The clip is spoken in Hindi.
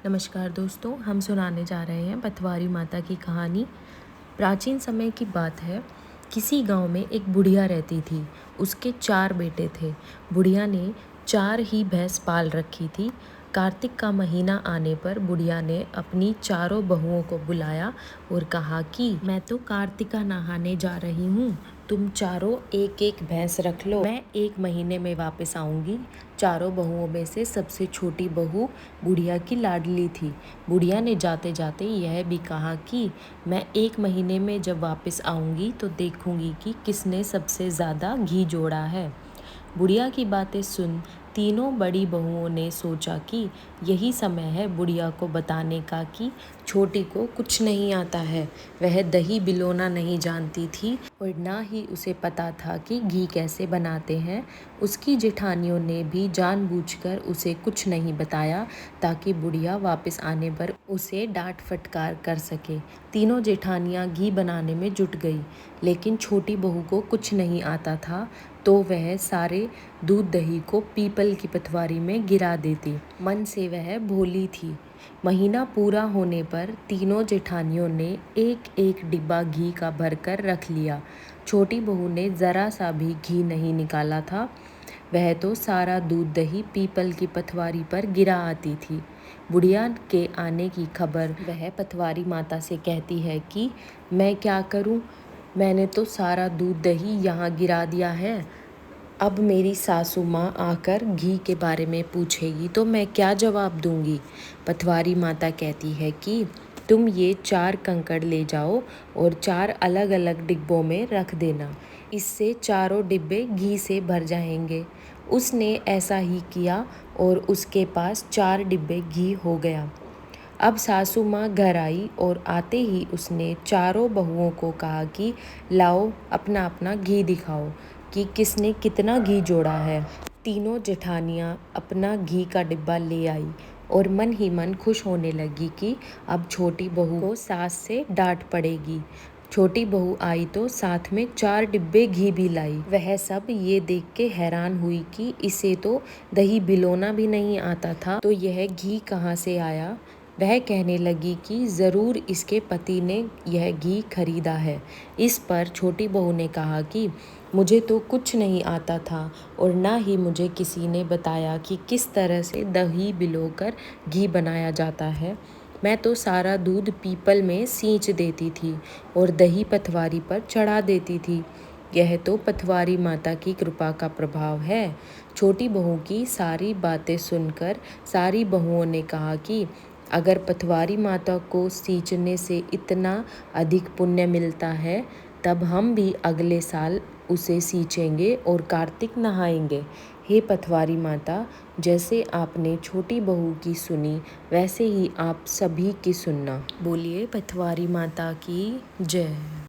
नमस्कार दोस्तों, हम सुनाने जा रहे हैं पतवारी माता की कहानी। प्राचीन समय की बात है। किसी गांव में एक बुढ़िया रहती थी। उसके 4 बेटे थे। बुढ़िया ने 4 ही भैंस पाल रखी थी। कार्तिक का महीना आने पर बुढ़िया ने अपनी चारों बहुओं को बुलाया और कहा कि मैं तो कार्तिका नहाने जा रही हूँ, तुम चारों एक एक भैंस रख लो, मैं 1 महीने में वापस आऊँगी। चारों बहुओं में से सबसे छोटी बहू बुढ़िया की लाडली थी। बुढ़िया ने जाते जाते यह भी कहा कि मैं 1 महीने में जब वापस आऊँगी तो देखूँगी कि किसने सबसे ज़्यादा घी जोड़ा है। बुढ़िया की बातें सुन तीनों बड़ी बहुओं ने सोचा कि यही समय है बुढ़िया को बताने का कि छोटी को कुछ नहीं आता है। वह दही बिलोना नहीं जानती थी और ना ही उसे पता था कि घी कैसे बनाते हैं। उसकी जेठानियों ने भी जानबूझकर उसे कुछ नहीं बताया ताकि बुढ़िया वापस आने पर उसे डांट फटकार कर सके। तीनों जेठानियां घी बनाने में जुट गई, लेकिन छोटी बहू को कुछ नहीं आता था तो वह सारे दूध दही को पीपल की पतवारी में गिरा देती। मन से वह भोली थी। महीना पूरा होने पर तीनों जेठानियों ने एक एक डिब्बा घी का भरकर रख लिया। छोटी बहू ने ज़रा सा भी घी नहीं निकाला था। वह तो सारा दूध दही पीपल की पतवारी पर गिरा आती थी। बुढ़िया के आने की खबर वह पतवारी माता से कहती है कि मैं क्या करूं? मैंने तो सारा दूध दही यहाँ गिरा दिया है। अब मेरी सासू माँ आकर घी के बारे में पूछेगी तो मैं क्या जवाब दूंगी? पतवारी माता कहती है कि तुम ये 4 कंकड़ ले जाओ और 4 अलग अलग डिब्बों में रख देना। इससे चारों डिब्बे घी से भर जाएंगे। उसने ऐसा ही किया और उसके पास 4 डिब्बे घी हो गया। अब सासू माँ घर आई और आते ही उसने चारों बहुओं को कहा कि लाओ अपना अपना घी दिखाओ कि किसने कितना घी जोड़ा है। तीनों जेठानियाँ अपना घी का डिब्बा ले आई और मन ही मन खुश होने लगी कि अब छोटी बहू को सास से डांट पड़ेगी। छोटी बहू आई तो साथ में 4 डिब्बे घी भी लाई। वह सब ये देख के हैरान हुई कि इसे तो दही बिलोना भी नहीं आता था, तो यह घी कहाँ से आया। वह कहने लगी कि ज़रूर इसके पति ने यह घी खरीदा है। इस पर छोटी बहू ने कहा कि मुझे तो कुछ नहीं आता था और ना ही मुझे किसी ने बताया कि किस तरह से दही बिलोकर घी बनाया जाता है। मैं तो सारा दूध पीपल में सींच देती थी और दही पतवारी पर चढ़ा देती थी। यह तो पतवारी माता की कृपा का प्रभाव है। छोटी बहू की सारी बातें सुनकर सारी बहुओं ने कहा कि अगर पतवारी माता को सींचने से इतना अधिक पुण्य मिलता है तब हम भी अगले साल उसे सींचेंगे और कार्तिक नहाएंगे। हे पतवारी माता, जैसे आपने छोटी बहू की सुनी वैसे ही आप सभी की सुनना। बोलिए पतवारी माता की जय।